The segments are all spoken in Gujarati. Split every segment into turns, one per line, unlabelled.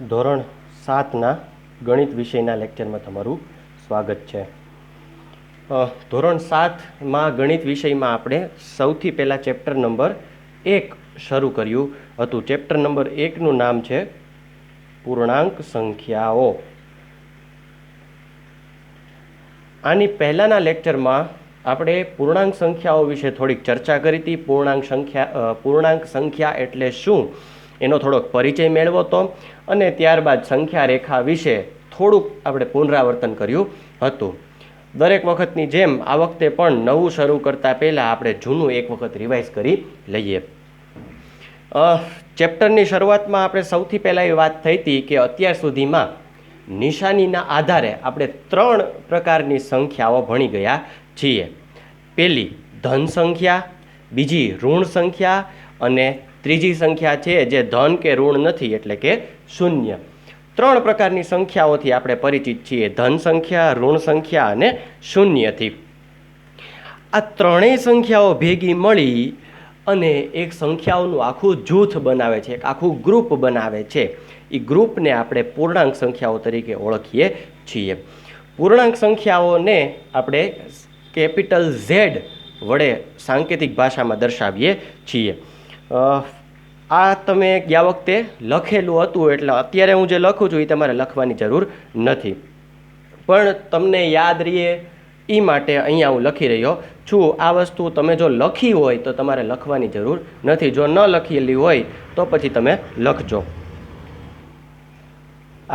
ધોરણ 7ના ગણિત વિષયના લેક્ચરમાં તમારું સ્વાગત છે. ધોરણ 7માં ગણિત વિષયમાં આપણે સૌથી પહેલાં ચેપ્ટર નંબર 1 શરૂ કર્યું હતું. ચેપ્ટર નંબર 1નું નામ છે પૂર્ણાંક સંખ્યાઓ. આની પહેલાંના લેક્ચરમાં આપણે પૂર્ણાંક સંખ્યાઓ વિશે થોડીક ચર્ચા કરી હતી. પૂર્ણાંક સંખ્યા એટલે શું એનો થોડોક પરિચય મેળવો હતો અને ત્યારબાદ સંખ્યા રેખા વિશે થોડુંક આપણે પુનરાવર્તન કર્યું હતું. દરેક વખતની જેમ આ વખતે પણ નવું શરૂ કરતાં પહેલાં આપણે જૂનું એક વખત રિવાઇઝ કરી લઈએ. ચેપ્ટરની શરૂઆતમાં આપણે સૌથી પહેલાં એ વાત થઈ હતી કે અત્યાર સુધીમાં નિશાનીના આધારે આપણે 3 પ્રકારની સંખ્યાઓ ભણી ગયા છીએ. પહેલી ધન સંખ્યા, બીજી ઋણ સંખ્યા અને ત્રીજી સંખ્યા છે જે ધન કે ઋણ નથી એટલે કે શૂન્ય. 3 પ્રકારની સંખ્યાઓથી આપણે પરિચિત છીએ, ધન સંખ્યા, ઋણ સંખ્યા અને શૂન્યથી. આ ત્રણેય સંખ્યાઓ ભેગી મળી અને એક સંખ્યાઓનું આખું જૂથ બનાવે છે, એક આખું ગ્રુપ બનાવે છે. એ ગ્રુપને આપણે પૂર્ણાંક સંખ્યાઓ તરીકે ઓળખીએ છીએ. પૂર્ણાંક સંખ્યાઓને આપણે કેપિટલ ઝેડ વડે સાંકેતિક ભાષામાં દર્શાવીએ છીએ. આ તમે ગયા વખતે લખેલું હતું એટલે અત્યારે હું જે લખું છું એ તમારે લખવાની જરૂર નથી, પણ તમને યાદ રહે એ માટે અહીંયા હું લખી રહ્યો છું. આ વસ્તુ તમે જો લખી હોય તો તમારે લખવાની જરૂર નથી, જો ન લખેલી હોય તો પછી તમે લખજો.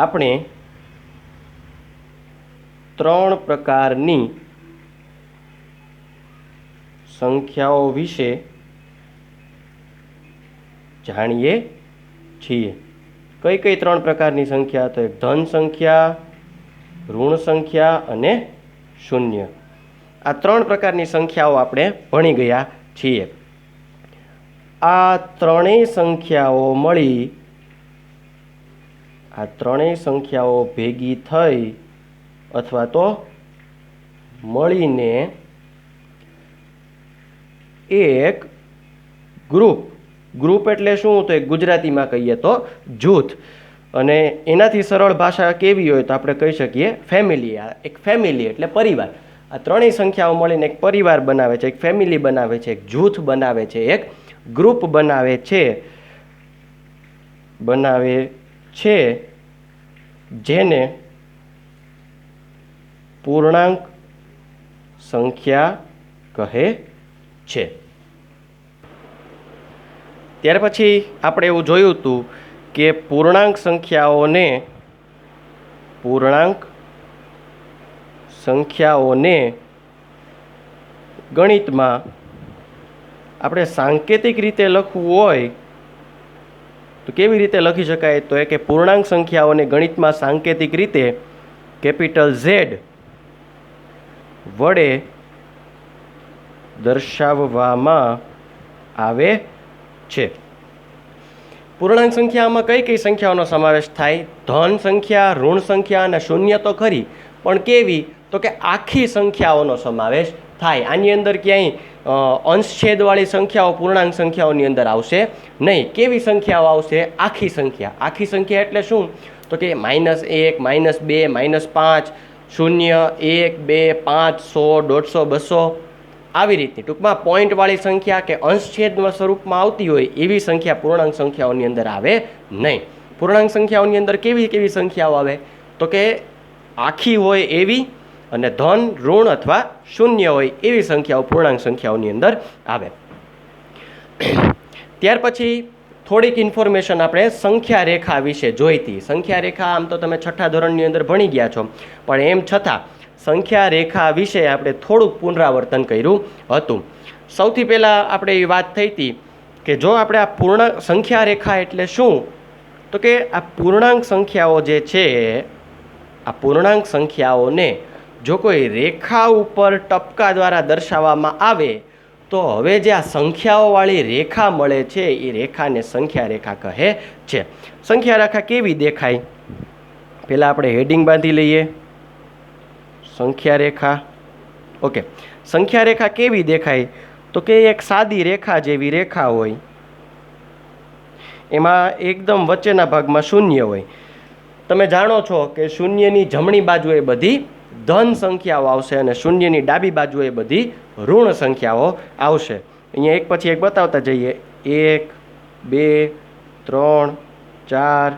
આપણે 3 પ્રકારની સંખ્યાઓ વિશે જાણીએ છીએ. કઈ કઈ 3 પ્રકારની સંખ્યા? તો એક ધન સંખ્યા, ઋણ સંખ્યા અને શૂન્ય. આ 3 પ્રકારની સંખ્યાઓ આપણે ભણી ગયા છીએ. આ ત્રણેય સંખ્યાઓ મળી, આ ત્રણેય સંખ્યાઓ ભેગી થઈ અથવા તો મળીને એક ગ્રુપ એટલે શું? તો એક ગુજરાતીમાં કહીએ તો જૂથ, અને એનાથી સરળ ભાષા કેવી હોય તો આપણે કહી શકીએ ફેમિલી. એક ફેમિલી એટલે પરિવાર. આ ત્રણેય સંખ્યાઓ મળીને એક પરિવાર બનાવે છે, એક ફેમિલી બનાવે છે, એક જૂથ બનાવે છે, એક ગ્રુપ બનાવે છે જેને પૂર્ણાંક સંખ્યા કહે છે. ત્યાર પછી આપણે એવું જોયું હતું કે પૂર્ણાંક સંખ્યાઓને ગણિતમાં આપણે સાંકેતિક રીતે લખવું હોય તો કેવી રીતે લખી શકાય? તો એ કે પૂર્ણાંક સંખ્યાઓને ગણિતમાં સાંકેતિક રીતે કેપિટલ ઝેડ વડે દર્શાવવામાં આવે છે. પૂર્ણાંક સંખ્યામાં કઈ કઈ સંખ્યાઓનો સમાવેશ થાય? ધન સંખ્યા, ઋણ સંખ્યા અને શૂન્ય તો ખરી, પણ કેવી? તો કે આખી સંખ્યાઓનો સમાવેશ થાય. આની અંદર ક્યાંય અંશછેદવાળી સંખ્યાઓ પૂર્ણાંક સંખ્યાઓની અંદર આવશે નહીં. કેવી સંખ્યાઓ આવશે? આખી સંખ્યા. આખી સંખ્યા એટલે શું? તો કે -1, -2, -5, 0, 1, 2, 5, 100, 150, 200 આવી રીતની ટૂંકમાં પોઈન્ટવાળી સંખ્યા કે અંશછેદના સ્વરૂપમાં આવતી હોય એવી સંખ્યા પૂર્ણાંક સંખ્યાઓની અંદર આવે નહીં. પૂર્ણાંક સંખ્યાઓની અંદર કેવી કેવી સંખ્યાઓ આવે? તો કે આખી હોય એવી અને ધન, ઋણ અથવા શૂન્ય હોય એવી સંખ્યાઓ પૂર્ણાંક સંખ્યાઓની અંદર આવે. ત્યાર પછી થોડીક ઇન્ફોર્મેશન આપણે સંખ્યા રેખા વિશે જોઈતી. સંખ્યા રેખા આમ તો તમે 6ઠા ધોરણની અંદર ભણી ગયા છો, પણ એમ છતાં સંખ્યા રેખા વિશે આપણે થોડુંક પુનરાવર્તન કર્યું હતું. સૌથી પહેલાં આપણે એ વાત થઈ હતી કે જો આપણે આ પૂર્ણાંક સંખ્યા રેખા એટલે શું? તો કે આ પૂર્ણાંક સંખ્યાઓ જે છે, આ પૂર્ણાંક સંખ્યાઓને જો કોઈ રેખા ઉપર ટપકા દ્વારા દર્શાવવામાં આવે તો હવે જે આ સંખ્યાઓવાળી રેખા મળે છે એ રેખાને સંખ્યા રેખા કહે છે. સંખ્યા રેખા કેવી દેખાય? પહેલાં આપણે હેડિંગ બાંધી લઈએ. સંખ્યા રેખા. ઓકે, સંખ્યા રેખા કેવી દેખાય? તો કે એક સાદી રેખા જેવી રેખા હોય, એમાં એકદમ વચ્ચેના ભાગમાં શૂન્ય હોય. તમે જાણો છો કે શૂન્યની જમણી બાજુએ બધી ધન સંખ્યાઓ આવશે અને શૂન્યની ડાબી બાજુએ બધી ઋણ સંખ્યાઓ આવશે. અહીંયા એક પછી એક બતાવતા જઈએ. 1 2 3 4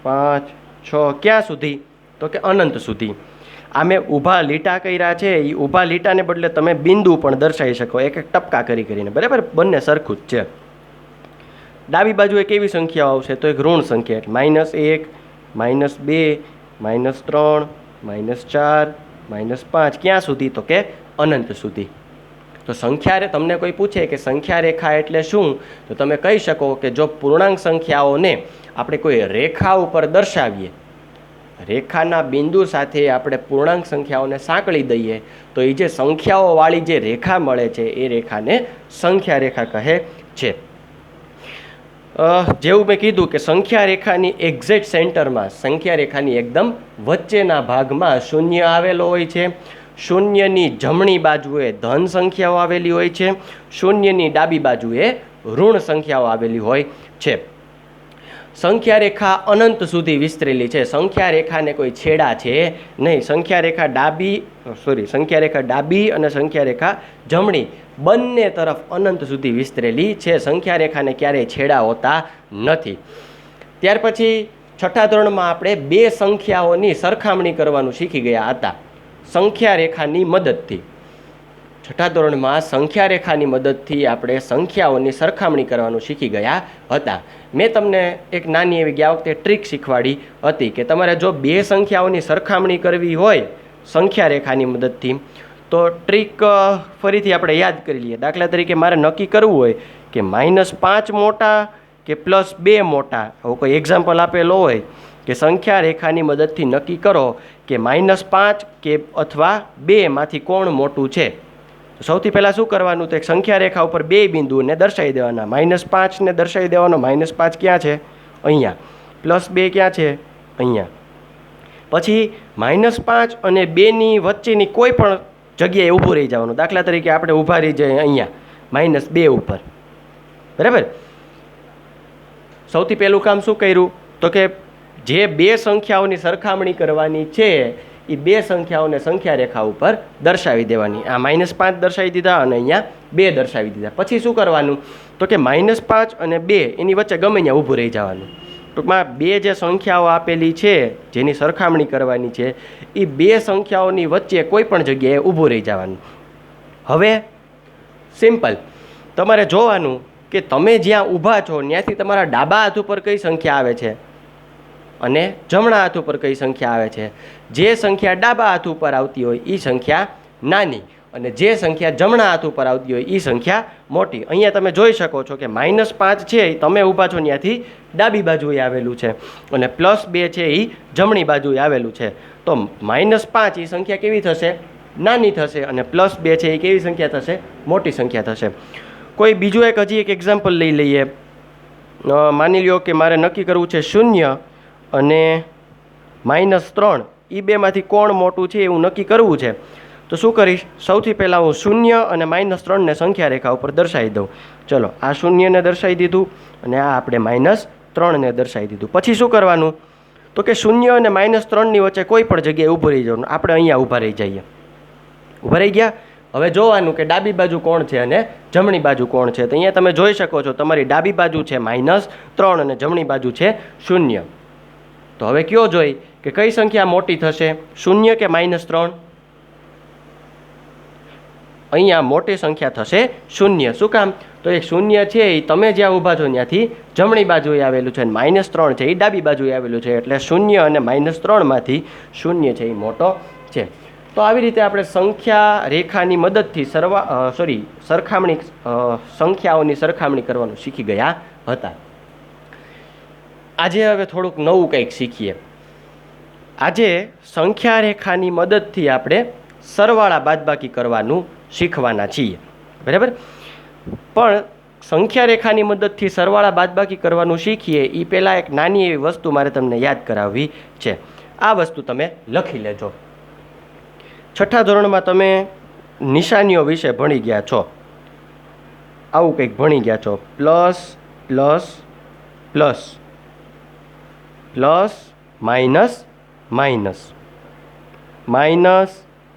5 6 ક્યાં સુધી? તો કે અનંત સુધી. આ મેં ઊભા લીટા કર્યા છે, એ ઊભા લીટાને બદલે તમે બિંદુ પણ દર્શાવી શકો, એક એક ટપકા કરીને, બરાબર? બંને સરખું જ છે. ડાબી બાજુએ કેવી સંખ્યાઓ આવશે? તો એક ઋણ સંખ્યા, -1 -2 -3 -4 -5 ક્યાં સુધી? તો કે અનંત સુધી. તો સંખ્યા તમને કોઈ પૂછે કે સંખ્યા રેખા એટલે શું, તો તમે કહી શકો કે જો પૂર્ણાંક સંખ્યાઓને આપણે કોઈ રેખા ઉપર દર્શાવીએ, રેખાના બિંદુ સાથે આપણે પૂર્ણાંક સંખ્યાઓને સાંકળી દઈએ તો એ જે સંખ્યાઓવાળી જે રેખા મળે છે એ રેખાને સંખ્યા રેખા કહે છે. જેવું મેં કીધું કે સંખ્યા રેખાની એક્ઝેક્ટ સેન્ટરમાં, સંખ્યા રેખાની એકદમ વચ્ચેના ભાગમાં શૂન્ય આવેલો હોય છે. શૂન્યની જમણી બાજુએ ધન સંખ્યાઓ આવેલી હોય છે, શૂન્યની ડાબી બાજુએ ઋણ સંખ્યાઓ આવેલી હોય છે. સંખ્યા રેખા અનંત સુધી વિસ્તરેલી છે. સંખ્યા રેખાને કોઈ છેડા છે નહીં. સંખ્યા રેખા ડાબી અને સંખ્યા રેખા જમણી બંને તરફ અનંત સુધી વિસ્તરેલી છે. સંખ્યા રેખાને ક્યારેય છેડા હોતા નથી. ત્યાર પછી છઠ્ઠા ધોરણમાં આપણે બે સંખ્યાઓની સરખામણી કરવાનું શીખી ગયા હતા સંખ્યા રેખાની મદદથી. છઠ્ઠા ધોરણમાં સંખ્યા રેખાની મદદથી આપણે સંખ્યાઓની સરખામણી કરવાનું શીખી ગયા હતા. મેં તમને એક નાની એવી ગયા વખતે ટ્રીક શીખવાડી હતી કે તમારે જો બે સંખ્યાઓની સરખામણી કરવી હોય સંખ્યા રેખાની મદદથી તો ટ્રીક ફરીથી આપણે યાદ કરી લઈએ. દાખલા તરીકે મારે નક્કી કરવું હોય કે -5 મોટા કે +2 મોટા, આવો કોઈ એક્ઝામ્પલ આપેલો હોય કે સંખ્યા રેખાની મદદથી નક્કી કરો કે -5 કે અથવા 2 માંથી કોણ મોટું છે. સૌથી પહેલાં શું કરવાનું? તો એક સંખ્યા રેખા ઉપર બે બિંદુને દર્શાવી દેવાના. -5 ને દર્શાવી દેવાનો. -5 ક્યાં છે? અહીંયા. +2 ક્યાં છે? અહીંયા. પછી -5 અને 2ની વચ્ચેની કોઈ પણ જગ્યાએ ઊભું રહી જવાનું. દાખલા તરીકે આપણે ઊભા રહી જઈએ અહીંયા -2 ઉપર, બરાબર? સૌથી પહેલું કામ શું કર્યું? તો કે જે બે સંખ્યાઓની સરખામણી કરવાની છે એ બે સંખ્યાઓને સંખ્યા રેખા ઉપર દર્શાવી દેવાની. આ -5 દર્શાવી દીધા અને અહીંયા 2 દર્શાવી દીધા. પછી શું કરવાનું? તો કે -5 અને 2 એની વચ્ચે ગમે અહીંયા ઊભું રહી જવાનું. ટૂંકમાં બે જે સંખ્યાઓ આપેલી છે જેની સરખામણી કરવાની છે એ બે સંખ્યાઓની વચ્ચે કોઈ પણ જગ્યાએ ઊભું રહી જવાનું. હવે સિમ્પલ તમારે જોવાનું કે તમે જ્યાં ઊભા છો ત્યાંથી તમારા ડાબા હાથ ઉપર કઈ સંખ્યા આવે છે અને જમણા હાથ ઉપર કઈ સંખ્યા આવે છે. જે સંખ્યા ડાબા હાથ ઉપર આવતી હોય એ સંખ્યા નાની અને જે સંખ્યા જમણા હાથ ઉપર આવતી હોય એ સંખ્યા મોટી. અહીંયા તમે જોઈ શકો છો કે -5 છે એ તમે ઊભા છો ત્યાંથી ડાબી બાજુએ આવેલું છે અને +2 છે એ જમણી બાજુએ આવેલું છે. તો -5 એ સંખ્યા કેવી થશે? નાની થશે અને +2 છે એ કેવી સંખ્યા થશે? મોટી સંખ્યા થશે. કોઈ બીજું હજી એક એક્ઝામ્પલ લઈ લઈએ. માની લ્યો કે મારે નક્કી કરવું છે 0 અને -3 એ બેમાંથી કોણ મોટું છે એવું નક્કી કરવું છે. તો શું કરીશ? સૌથી પહેલાં હું 0 અને -3ને સંખ્યા રેખા ઉપર દર્શાવી દઉં. ચલો, આ 0ને દર્શાવી દીધું અને આ આપણે -3ને દર્શાવી દીધું. પછી શું કરવાનું? તો કે 0 અને -3ની વચ્ચે કોઈ પણ જગ્યાએ ઊભું રહી જવાનું. આપણે અહીંયા ઊભા રહી જઈએ. ઊભા રહી ગયા. હવે જોવાનું કે ડાબી બાજુ કોણ છે અને જમણી બાજુ કોણ છે. તો અહીંયા તમે જોઈ શકો છો તમારી ડાબી બાજુ છે -3 અને જમણી બાજુ છે 0. તો હવે કયો જોઈ કે કઈ સંખ્યા મોટી થશે? 0 કે -3? અહીંયા મોટી સંખ્યા થશે 0. શું કામ? તો એક 0 છે એ તમે જ્યાં ઊભા છો ત્યાંથી જમણી બાજુએ આવેલું છે અને -3 છે એ ડાબી બાજુએ આવેલું છે એટલે 0 અને -3માંથી 0 છે એ મોટો છે. તો આવી રીતે આપણે સંખ્યા રેખાની મદદથી સંખ્યાઓની સરખામણી કરવાનું શીખી ગયા હતા. આજે હવે થોડુંક નવું કંઈક શીખીએ. આજે સંખ્યા રેખાની મદદથી આપણે સરવાળા બાદબાકી કરવાનું શીખવાના છીએ, બરાબર? પણ સંખ્યા રેખાની મદદથી સરવાળા બાદબાકી કરવાનું શીખીએ એ પહેલાં એક નાની એવી વસ્તુ મારે તમને યાદ કરાવવી છે. આ વસ્તુ તમે લખી લેજો. છઠ્ઠા ધોરણમાં તમે નિશાનીઓ વિશે ભણી ગયા છો. આવું કંઈક ભણી ગયા છો. Plus plus plus plus minus minus, minus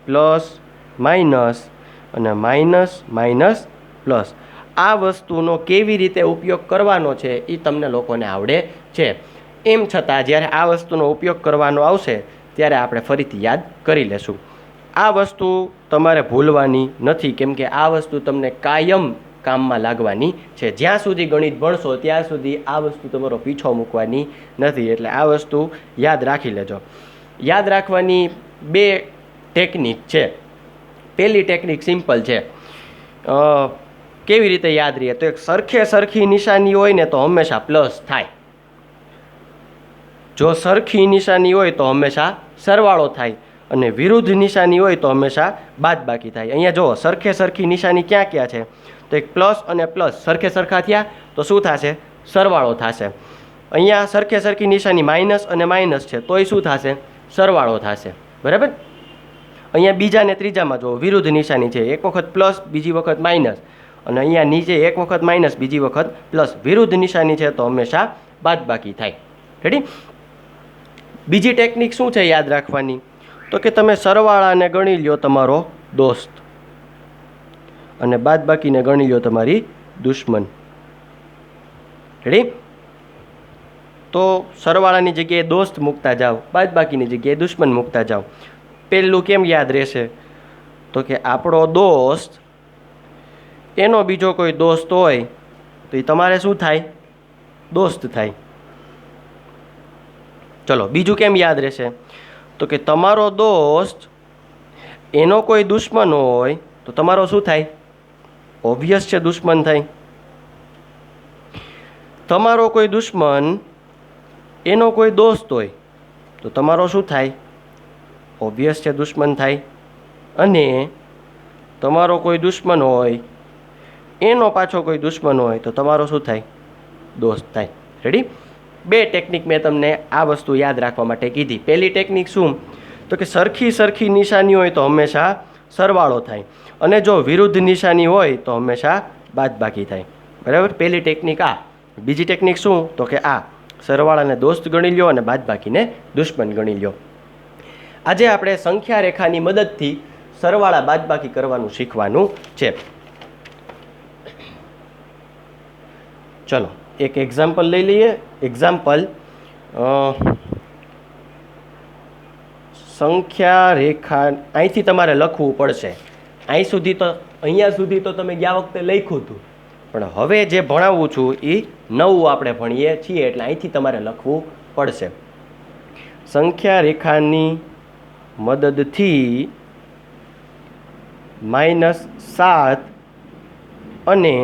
plus minus અને માઇનસ માઇનસ પ્લસ. આ વસ્તુનો કેવી રીતે ઉપયોગ કરવાનો છે એ તમને લોકોને આવડે છે. એમ છતાં જ્યારે આ વસ્તુનો ઉપયોગ કરવાનો આવશે ત્યારે આપણે ફરીથી યાદ કરી લેશું. આ વસ્તુ તમારે ભૂલવાની નથી, કેમ કે આ વસ્તુ તમને કાયમ કામમાં લાગવાની છે. જ્યાં સુધી ગણિત ભણશો ત્યાં સુધી આ વસ્તુ તમારો પીછો મૂકવાની નથી. એટલે આ વસ્તુ યાદ રાખી લેજો. યાદ રાખવાની બે ટેકનિક છે. પહેલી ટેકનિક સિમ્પલ છે. કેવી રીતે યાદ રહે? તો એક સરખી નિશાની હોય ને તો હંમેશા પ્લસ થાય. જો સરખી નિશાની હોય તો હંમેશા સરવાળો થાય અને વિરુદ્ધ નિશાની હોય તો હંમેશા બાદબાકી થાય. અહીંયા જુઓ, સરખી નિશાની ક્યાં ક્યાં છે? તો એક પ્લસ અને પ્લસ સરખા થયા તો શું થશે? સરવાળો થશે. અહીંયા સરખી નિશાની માઇનસ અને માઇનસ છે તોય શું થશે? સરવાળો થશે. બરાબર? અહીંયા બીજા ને ત્રીજામાં જુઓ, વિરુદ્ધ નિશાની છે. એક વખત પ્લસ, બીજી વખત માઇનસ, અને અહીંયા નીચે એક વખત માઇનસ, બીજી વખત પ્લસ. વિરુદ્ધ નિશાની છે તો હંમેશા બાદબાકી થાય. રેડી? બીજી ટેકનિક શું છે યાદ રાખવાની? તો કે તમે સરવાળાને ગણી લ્યો તમારો દોસ્ત અને બાદબાકીને ગણી લ્યો તમારી દુશ્મન. રેડી? તો સરવાળાની જગ્યાએ દોસ્ત મૂકતા જાઓ, બાદબાકીની જગ્યાએ દુશ્મન મૂકતા જાઓ. પહેલું કેમ યાદ રહેશે? તો કે આપણો દોસ્ત એનો બીજો કોઈ દોસ્ત હોય તો એ તમારે શું થાય? દોસ્ત થાય. ચલો, બીજું કેમ યાદ રહેશે? તો કે તમારો દોસ્ત એનો કોઈ દુશ્મન હોય તો તમારો શું થાય? ઓબ્વિયસ છે, દુશ્મન થાય. તમારો કોઈ દુશ્મન એનો કોઈ દોસ્ત હોય તો તમારો શું થાય? ઓબ્વિયસ છે, દુશ્મન થાય. અને તમારો કોઈ દુશ્મન હોય એનો પાછો કોઈ દુશ્મન હોય તો તમારો શું થાય? દોસ્ત થાય. રેડી? બે ટેકનિક મેં તમને આ વસ્તુ યાદ રાખવા માટે કીધી. પહેલી ટેકનિક શું? તો કે સરખી નિશાની હોય તો હંમેશા સરવાળો થાય અને જો વિરુદ્ધ નિશાની હોય તો હંમેશા બાદબાકી થાય. બરાબર? પહેલી ટેકનિક આ. બીજી ટેકનિક શું? તો કે આ સરવાળાને દોસ્ત ગણી લ્યો અને બાદબાકીને દુશ્મન ગણી લ્યો. આજે આપણે સંખ્યા રેખાની મદદથી સરવાળા બાદબાકી કરવાનું શીખવાનું છે. ચલો, એક એક્ઝામ્પલ લઈ લઈએ. એક્ઝામ્પલ, સંખ્યા રેખા અહીંથી તમારે લખવું પડશે. અહીંયા સુધી તો તમે ગયા વખતે લખ્યું હતું, પણ હવે જે ભણાવું છું એ નવું આપણે ભણીએ છીએ એટલે અહીંથી તમારે લખવું પડશે. સંખ્યા રેખાની મદદથી -7 અને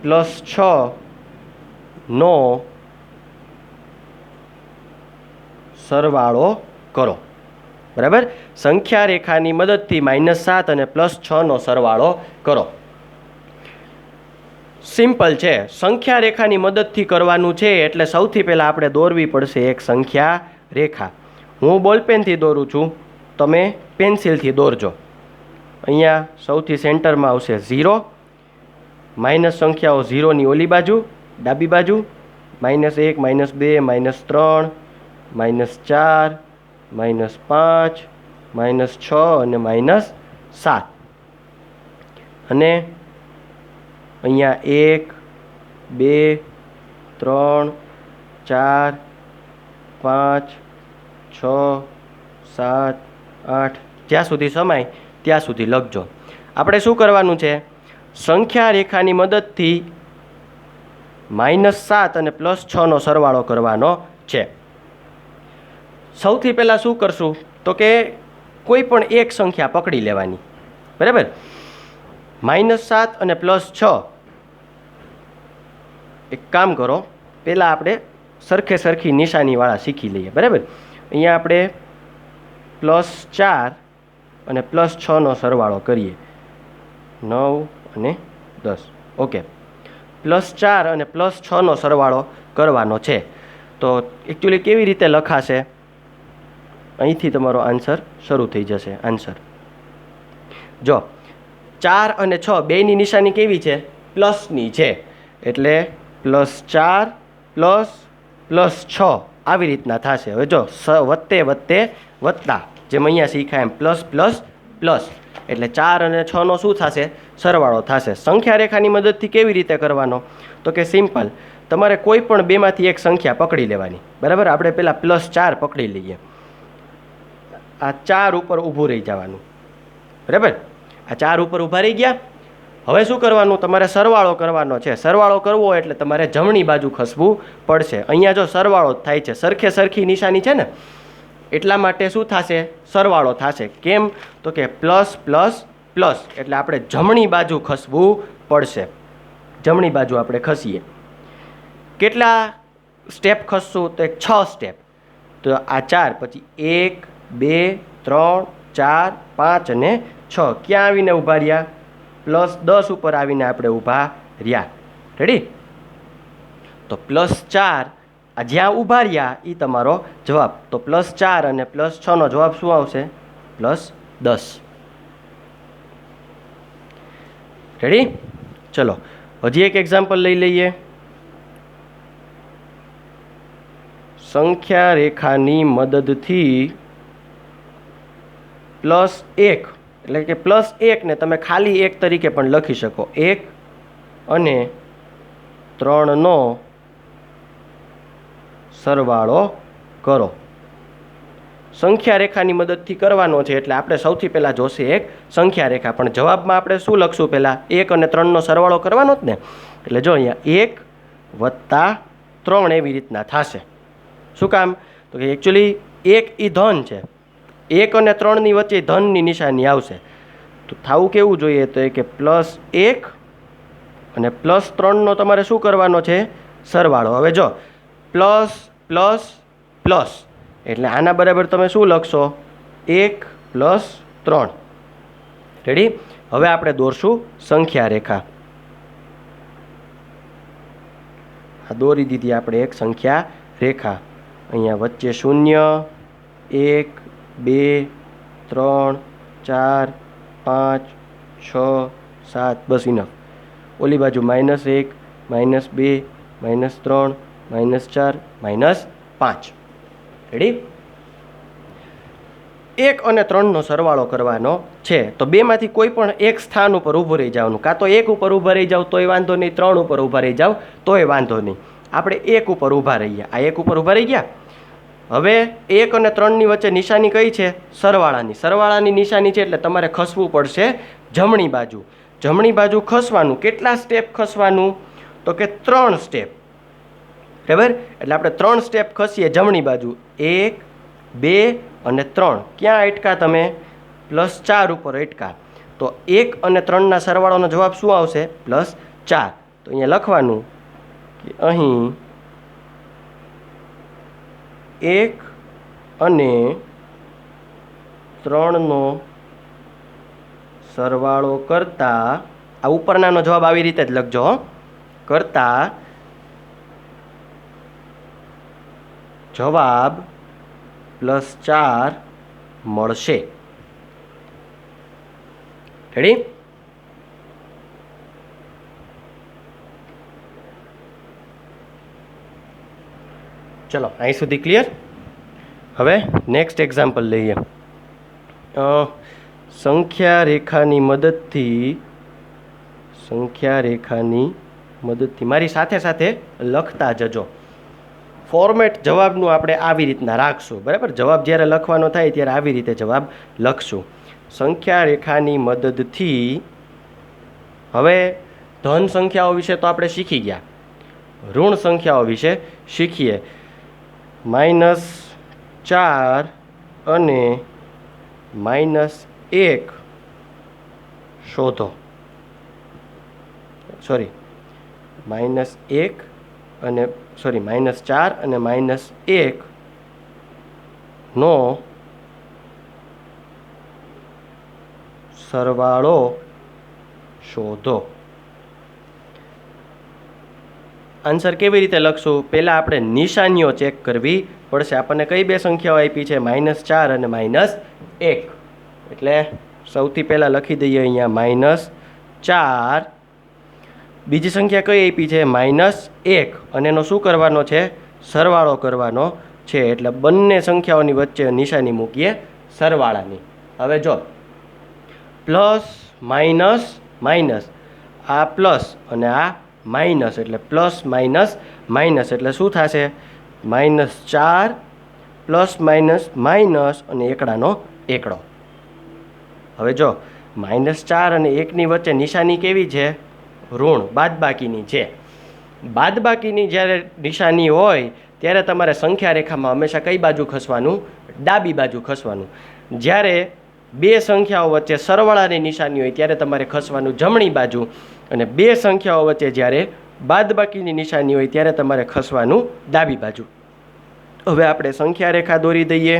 +6 નો સરવાળો કરો. બરાબર? સંખ્યા રેખાની મદદથી -7 અને +6 નો સરવાળો કરો. સિમ્પલ છે. સંખ્યા રેખાની મદદથી કરવાનું છે એટલે સૌથી પહેલાં આપણે દોરવી પડશે એક સંખ્યા રેખા. હું બોલપેનથી દોરું છું, તમે પેન્સિલથી દોરજો. અહીંયા સૌથી સેન્ટરમાં આવશે 0, માઇનસ સંખ્યાઓ 0ની ઓલી બાજુ ડાબી બાજુ, -1, -2, -3, -4, -5, -6 અને -7. અને અહીંયા 1, 2, 3, 4, 5, 6, 7, 8 જ્યાં સુધી સમાય ત્યાં સુધી લખજો. આપણે શું કરવાનું છે? સંખ્યા રેખાની મદદથી -7 અને +6 નો સરવાળો કરવાનો છે. સૌથી પહેલાં શું કરશું? તો કે કોઈ પણ એક સંખ્યા પકડી લેવાની. બરાબર? -7 અને +6. એક કામ કરો, પહેલાં આપણે સરખી નિશાનીવાળા શીખી લઈએ. બરાબર? અહીંયા આપણે +4 અને +6 નો સરવાળો કરીએ. 9 અને 10. ઓકે, +4 અને +6 નો સરવાળો કરવાનો છે. તો એકચ્યુઅલી કેવી રીતે લખાશે? અહીંથી તમારો આન્સર શરૂ થઈ જશે. આન્સર જો 4 અને 6 બેની નિશાની કેવી છે? પ્લસની છે. એટલે +4 + +6 આવી રીતના થશે. હવે જો વત્તે વત્તે વત્તા, જેમ અહીંયા શીખાય એમ પ્લસ પ્લસ પ્લસ, એટલે 4 અને 6નો શું થશે? સરવાળો થશે. સંખ્યા રેખાની મદદથી કેવી રીતે કરવાનો? તો કે સિમ્પલ, તમારે કોઈ પણ બેમાંથી એક સંખ્યા પકડી લેવાની. બરાબર, આપણે પહેલાં +4 પકડી લઈએ. આ 4 ઉપર ઊભું રહી જવાનું. બરાબર, આ 4 ઉપર ઊભા રહી ગયા. હવે શું કરવાનું? તમારે સરવાળો કરવાનો છે. સરવાળો કરવો એટલે તમારે જમણી બાજુ ખસવું પડશે. અહીંયા જો સરવાળો જ થાય છે, સરખે સરખી નિશાની છે ને, એટલા માટે શું થશે? સરવાળો થશે. કેમ? તો કે પ્લસ પ્લસ પ્લસ, એટલે આપણે જમણી બાજુ ખસવું પડશે. જમણી બાજુ આપણે ખસીએ. કેટલા સ્ટેપ ખસશું? તો 6 સ્ટેપ. તો આ 4 પછી 1 2 3 4 5 અને 6 ક્યાં આવીને ઊભા રહ્યા? +10 ઉપર આવીને આપણે ઊભા રહ્યા. રેડી? તો +4 આ જ્યાં ઊભા રહ્યા એ તમારો જવાબ. તો +4 અને +6નો જવાબ શું આવશે? +10. રેડી? ચલો હજી એક એક્ઝામ્પલ લઈ લઈએ. સંખ્યા રેખાની મદદથી +1, એટલે કે +1 ને તમે ખાલી 1 તરીકે પણ લખી શકો. 1 અને 3નો સરવાળો કરો. સંખ્યા રેખાની મદદથી કરવાનો છે એટલે આપણે સૌથી પહેલાં જોશે એક સંખ્યા રેખા. પણ જવાબમાં આપણે શું લખશું? પહેલાં 1 અને 3નો સરવાળો કરવાનો જ ને. એટલે જો અહીંયા 1 + 3 એવી રીતના થશે. શું કામ? તો કે એકચ્યુઅલી 1 એ ધન છે, 1 અને 3ની વચ્ચે ધનની નિશાની આવશે. તો થવું કેવું જોઈએ? તો એ કે +1 અને +3નો તમારે શું કરવાનો છે? સરવાળો. હવે જો પ્લસ પ્લસ પ્લસ, એટલે આના બરાબર તમે શું લખશો? 1 + 3. રેડી? હવે આપણે દોરશું સંખ્યા રેખા. આ દોરી દીધી આપણે એક સંખ્યા રેખા. અહીંયા વચ્ચે 0 1 2 3 4 5 6 7, બસ ઇનફ. ઓલી બાજુ -1 -2 -3 -4 -5. રેડી? 1 અને 3નો સરવાળો કરવાનો છે. તો બેમાંથી કોઈ પણ એક સ્થાન ઉપર ઊભું રહી જવાનું. કાં તો 1 ઉપર ઊભા રહી જાવ તોય વાંધો નહીં, 3 ઉપર ઊભા રહી જાવ તોય વાંધો નહીં. આપણે 1 ઉપર ઊભા રહીએ. આ 1 ઉપર ઊભા રહી ગયા. હવે 1 અને 3ની વચ્ચે નિશાની કઈ છે? સરવાળાની. સરવાળાની નિશાની છે એટલે તમારે ખસવું પડશે જમણી બાજુ. જમણી બાજુ ખસવાનું. કેટલા સ્ટેપ ખસવાનું? તો કે 3 સ્ટેપ. બરાબર? એટલે આપણે 3 સ્ટેપ ખસીએ જમણી બાજુ. 1 2 અને 3. ક્યાં અટકા તમે? +4 ઉપર અટકા. તો 1 અને 3ના સરવાળાનો જવાબ શું આવશે? +4. તો અહીંયા લખવાનું કે અહીં 1 અને 3નો સરવાળો કરતા, આ ઉપરનાનો જવાબ આવી રીતે જ લખજો, કરતા જવાબ +4 મળશે. રેડી? ચલો અહીં સુધી ક્લિયર. હવે નેક્સ્ટ એક્ઝામ્પલ લઈએ. સંખ્યા રેખાની મદદથી મારી સાથે સાથે લખતા જજો. ફોર્મેટ જવાબનું આપણે આવી રીતના રાખશું. બરાબર? જવાબ જ્યારે લખવાનો થાય ત્યારે આવી રીતે જવાબ લખશું. સંખ્યા રેખાની મદદથી. હવે ધન સંખ્યાઓ વિશે તો આપણે શીખી ગયા, ઋણ સંખ્યાઓ વિશે શીખીએ. -4 અને -1 શોધો. -4 અને -1 નો સરવાળો શોધો. આન્સર કેવી રીતે લખશું? પહેલાં આપણે નિશાનીઓ ચેક કરવી પડશે. આપણને કઈ બે સંખ્યાઓ આપી છે? -4 અને -1. એટલે સૌથી પહેલાં લખી દઈએ અહીંયા -4. બીજી સંખ્યા કઈ આપી છે? -1, અને એનો શું કરવાનો છે? સરવાળો કરવાનો છે, એટલે બંને સંખ્યાઓની વચ્ચે નિશાની મૂકીએ સરવાળાની. હવે જો પ્લસ માઇનસ માઇનસ, આ પ્લસ અને આ માઇનસ, એટલે પ્લસ માઇનસ માઇનસ એટલે શું થશે? -4 પ્લસ માઇનસ માઇનસ અને એકડાનો એકડો. હવે જો -4 અને 1ની વચ્ચે નિશાની કેવી છે? ઋણ, બાદબાકીની છે. બાદબાકીની જ્યારે નિશાની હોય ત્યારે તમારે સંખ્યા રેખામાં હંમેશા કઈ બાજુ ખસવાનું? ડાબી બાજુ ખસવાનું. જ્યારે બે સંખ્યાઓ વચ્ચે સરવાળાની નિશાની હોય ત્યારે તમારે ખસવાનું જમણી બાજુ, અને બે સંખ્યાઓ વચ્ચે જ્યારે બાદબાકીની નિશાની હોય ત્યારે તમારે ખસવાનું ડાબી બાજુ. હવે આપણે સંખ્યા રેખા દોરી દઈએ.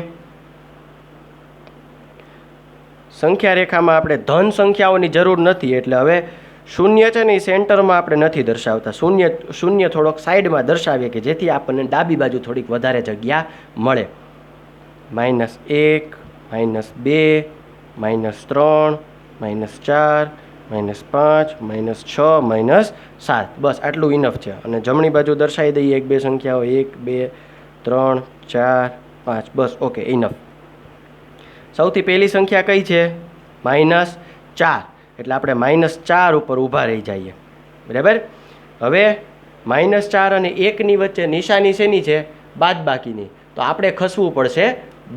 સંખ્યા રેખામાં આપણે ધન સંખ્યાઓની જરૂર નથી, એટલે હવે શૂન્ય છે ને એ સેન્ટરમાં આપણે નથી દર્શાવતા. શૂન્ય થોડોક સાઈડમાં દર્શાવીએ કે જેથી આપણને ડાબી બાજુ થોડીક વધારે જગ્યા મળે. -1 -2 -3 -4 -5 -6 -7, બસ આટલું ઇનફ છે. અને જમણી બાજુ દર્શાવી દઈએ એક બે સંખ્યાઓ, 1 2 3 4 5, બસ ઓકે ઇનફ. સૌથી પહેલી સંખ્યા કઈ છે? -4, એટલે આપણે -4 ઉપર ઊભા રહી જઈએ. બરાબર. હવે -4 અને 1ની વચ્ચે નિશાની શેની છે? બાદબાકીની. તો આપણે ખસવું પડશે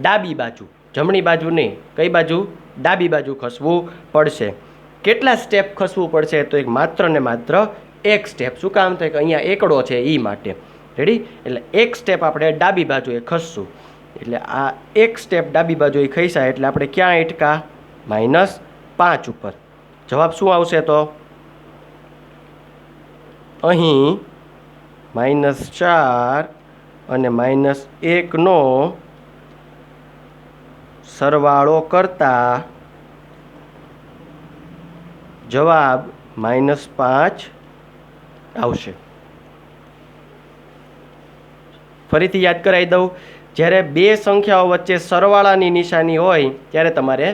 ડાબી બાજુ, જમણી બાજુ નહીં. કઈ બાજુ? ડાબી બાજુ ખસવું પડશે. કેટલા સ્ટેપ ખસવું પડશે? તો માત્ર ને માત્ર એક સ્ટેપ. શું કામ? તો અહીંયા એકડો છે એ માટે. રેડી? એટલે એક સ્ટેપ આપણે ડાબી બાજુએ ખસશું. એટલે આ એક સ્ટેપ ડાબી બાજુએ ખસ્યા એટલે આપણે ક્યાં અટકા? -5 ઉપર. જવાબ શું આવશે? તો અહીં -4 અને -1નો સરવાળો કરતા જવાબ -5 આવશે. ફરીથી યાદ કરાવી દઉં, જ્યારે બે સંખ્યાઓ વચ્ચે સરવાળાની નિશાની હોય ત્યારે તમારે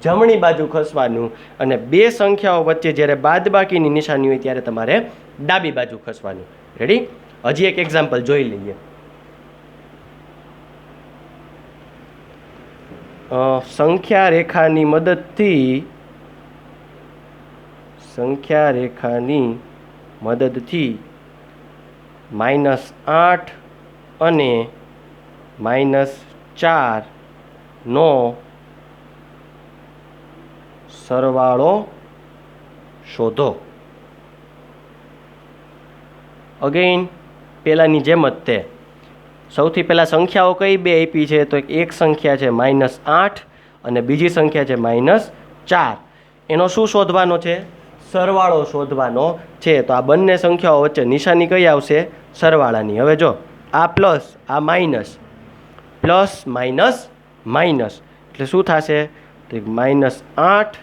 જમણી બાજુ ખસવાનું, અને બે સંખ્યાઓ વચ્ચે જ્યારે બાદબાકીની નિશાની હોય ત્યારે તમારે ડાબી બાજુ ખસવાનું. રેડી? હજી એક એક્ઝામ્પલ જોઈ લઈએ. સંખ્યા રેખાની મદદથી -8 અને -4 નો સરવાળો શોધો. અગેઇન પહેલાંની જેમ જ તે સૌથી પહેલાં સંખ્યાઓ કઈ બે આપી છે? તો એક સંખ્યા છે -8 અને બીજી સંખ્યા છે -4. એનો શું શોધવાનો છે? સરવાળો શોધવાનો છે. તો આ બંને સંખ્યાઓ વચ્ચે નિશાની કઈ આવશે? સરવાળાની. હવે જો આ પ્લસ, આ માઇનસ, પ્લસ માઇનસ માઇનસ એટલે શું થશે? તો -8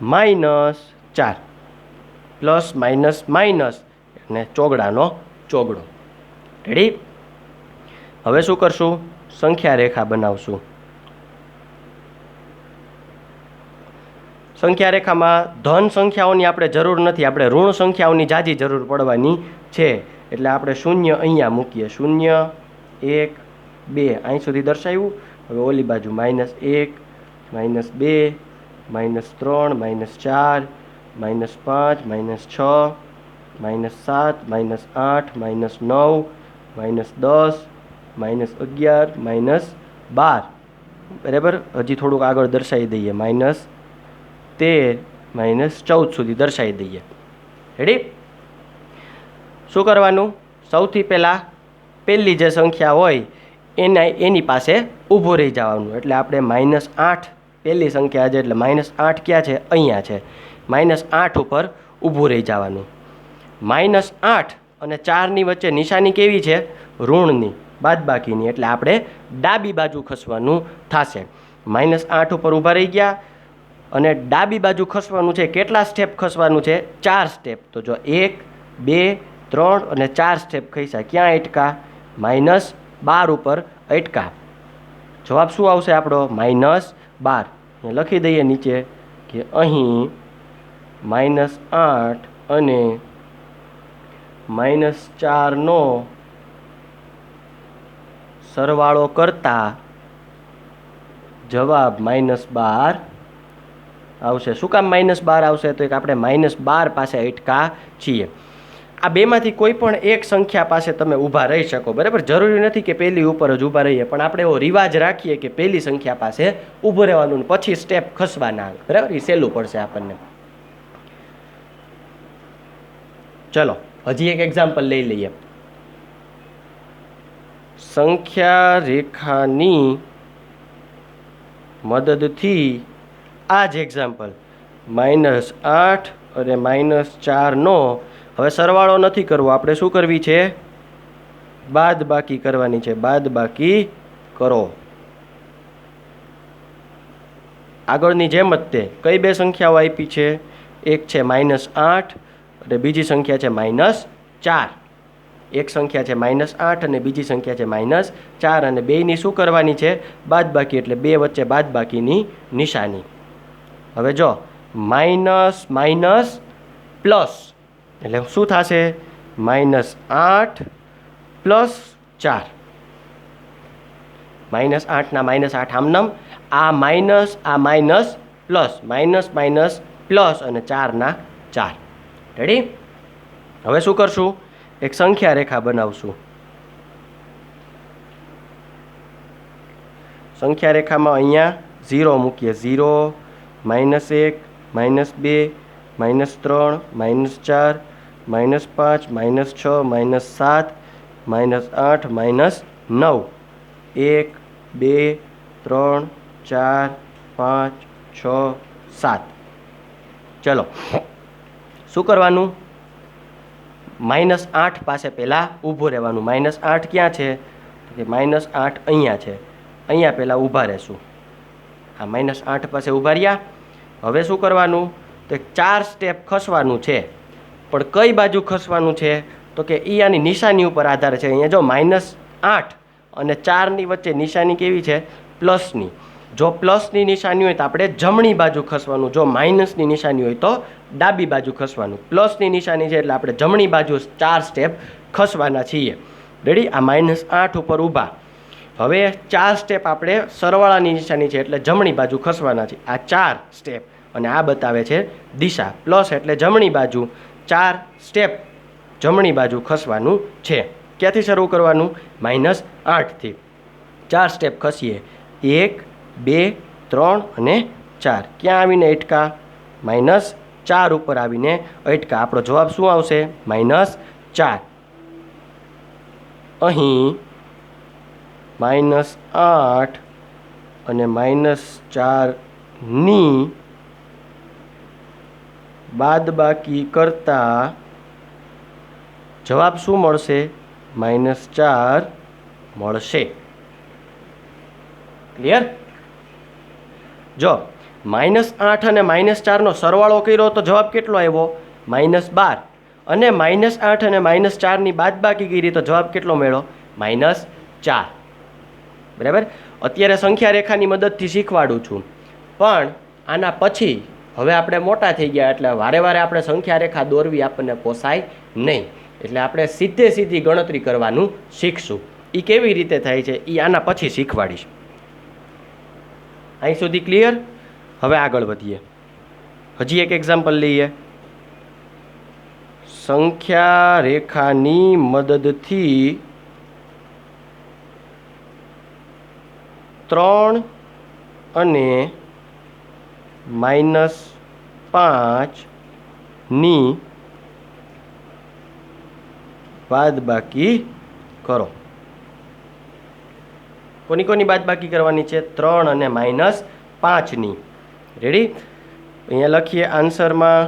-4, પ્લસ માઇનસ માઇનસ અને ચોગડાનો ચોગડો. રેડી? હવે શું કરશું? સંખ્યા રેખા બનાવશું. સંખ્યા રેખામાં ધન સંખ્યાઓની આપણે જરૂર નથી, આપણે ઋણ સંખ્યાઓની જાજી જરૂર પડવાની છે. એટલે આપણે શૂન્ય અહીંયા મૂકીએ. 0 1 2 અહીં સુધી દર્શાવ્યું. હવે ઓલી બાજુ -1 -2 -3 -4 -5 -6 -7 -8 -9 -10 -11 -12. બરાબર. હજી થોડુંક આગળ દર્શાવી દઈએ. -13 -14 સુધી દર્શાવી દઈએ. રેડી? શું કરવાનું? સૌથી પહેલાં પહેલી જે સંખ્યા હોય એની પાસે ઊભું રહી જવાનું. એટલે આપણે -8 પહેલી સંખ્યા છે એટલે -8 ક્યાં છે? અહીંયા છે. -8 ઉપર ઊભું રહી જવાનું. -8 અને 4ની વચ્ચે નિશાની કેવી છે? ઋણની, બાદબાકીની. એટલે આપણે ડાબી બાજુ ખસવાનું થશે. -8 ઉપર ઊભા રહી ગયા અને ડાબી બાજુ ખસવાનું છે. કેટલા સ્ટેપ ખસવાનું છે? 4 સ્ટેપ. તો જો 1 2 3 અને 4 સ્ટેપ ખસ્યા. ક્યાં અટકા? -12 ઉપર અટકા. જવાબ શું આવશે આપણો? -12. લખી દઈએ નીચે કે અહીં -8 અને -4નો સરવાળો કરતા જવાબ -12 આવશે. શું કામ -12 આવશે? તો એક આપણે -12 પાસે અટકા છીએ. આ બેમાંથી કોઈ પણ એક સંખ્યા પાસે તમે ઊભા રહી શકો, બરાબર. જરૂરી નથી કે પહેલી ઉપર જ ઊભા રહીએ, પણ આપણે એવો રિવાજ રાખીએ કે પહેલી સંખ્યા પાસે ઊભું રહેવાનું, પછી સ્ટેપ ખસવાના, બરાબર. એ સહેલું પડશે આપણને. ચલો હજી એક એક્ઝામ્પલ લઈ લઈએ. સંખ્યા રેખાની મદદથી આ જ એક્ઝામ્પલ -8 અને -4નો હવે સરવાળો નથી કરવો, આપણે શું કરવી છે? બાદબાકી કરવાની છે. બાદબાકી કરો. આગળની જેમ જ તે કઈ બે સંખ્યાઓ આપી છે? એક છે -8 અને બીજી સંખ્યા છે -4. એક સંખ્યા છે -8 અને બીજી સંખ્યા છે -4, અને બેયની શું કરવાની છે? બાદબાકી. એટલે બે વચ્ચે બાદબાકીની નિશાની. હવે જો માઇનસ માઇનસ પ્લસ એટલે શું થશે? -8 + 4. -8 ના -8 આમનામ, આ માઇનસ આ minus plus, minus minus plus, અને 4 ના 4. રેડી? હવે શું કરશું? એક સંખ્યા રેખા બનાવશું. સંખ્યા રેખામાં અહીંયા 0 મૂકીએ. 0, -1, -2, -3, -4, -5, -6, -7, -8, -9. 1, 2, 3, 4, 5, 6, 7. ચલો શું કરવાનું? -8 પાસે પહેલાં ઊભું રહેવાનું. -8 ક્યાં છે? કે -8 અહીંયા છે. અહીંયા પહેલાં ઊભા રહેશું. આ -8 પાસે ઊભા રહ્યા. હવે શું કરવાનું? તો 4 સ્ટેપ ખસવાનું છે. પણ કઈ બાજુ ખસવાનું છે? તો કે એ આની નિશાની ઉપર આધાર છે. અહીંયા જો -8 અને 4ની વચ્ચે નિશાની કેવી છે? પ્લસની. જો પ્લસની નિશાની હોય તો આપણે જમણી બાજુ ખસવાનું, જો માઇનસની નિશાની હોય તો ડાબી બાજુ ખસવાનું. પ્લસની નિશાની છે એટલે આપણે જમણી બાજુ 4 સ્ટેપ ખસવાના છીએ. રેડી? આ -8 ઉપર ઊભા. હવે 4 સ્ટેપ આપણે સરવાળાની નિશાની છે એટલે જમણી બાજુ ખસવાના છે. આ 4 સ્ટેપ, અને આ બતાવે છે દિશા. પ્લસ એટલે જમણી બાજુ 4 સ્ટેપ જમણી બાજુ ખસવાનું છે. ક્યાંથી શરૂ કરવાનું? -8થી. 4 સ્ટેપ ખસીએ. 1, 2, 3 અને 4. ક્યાં આવીને અટકા? -4 ઉપર આવીને અટકા. આપણો જવાબ શું આવશે? -4. અહીં -8 અને -4ની બાદબાકી કરતા જવાબ શું મળશે? -4 મળશે. ક્લિયર? જો -8 અને -4નો સરવાળો કર્યો તો જવાબ કેટલો આવ્યો? -12. અને -8 અને -4ની બાદબાકી કરી તો જવાબ કેટલો મળ્યો? -4. બરાબર? અત્યારે સંખ્યા રેખાની મદદથી શીખવાડું છું, પણ આના પછી હવે આપણે મોટા થઈ ગયા એટલે વારે વારે આપણે સંખ્યા રેખા દોરવી આપણને પોસાય નહીં. એટલે આપણે સીધી ગણતરી કરવાનું શીખશું. એ કેવી રીતે થાય છે એ આના પછી શીખવાડીશ. અહીં સુધી ક્લિયર? હવે આગળ વધીએ. હજી એક એક્ઝામ્પલ લઈએ. સંખ્યા રેખાની મદદથી 3 અને -5ની બાદબાકી કરો. કોની કોની બાદબાકી કરવાની છે? 3 અને -5ની. રેડી? અહીંયા લખીએ આન્સરમાં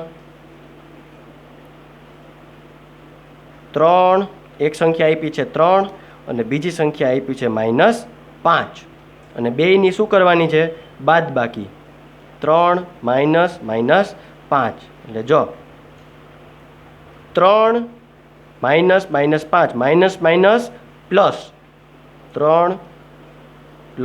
3, એક સંખ્યા આપી છે 3 અને બીજી સંખ્યા આપી છે -5, અને બેયની શું કરવાની છે? બાદબાકી. 3 -5. એટલે જો 3 -5 માઇનસ માઇનસ પ્લસ 3 +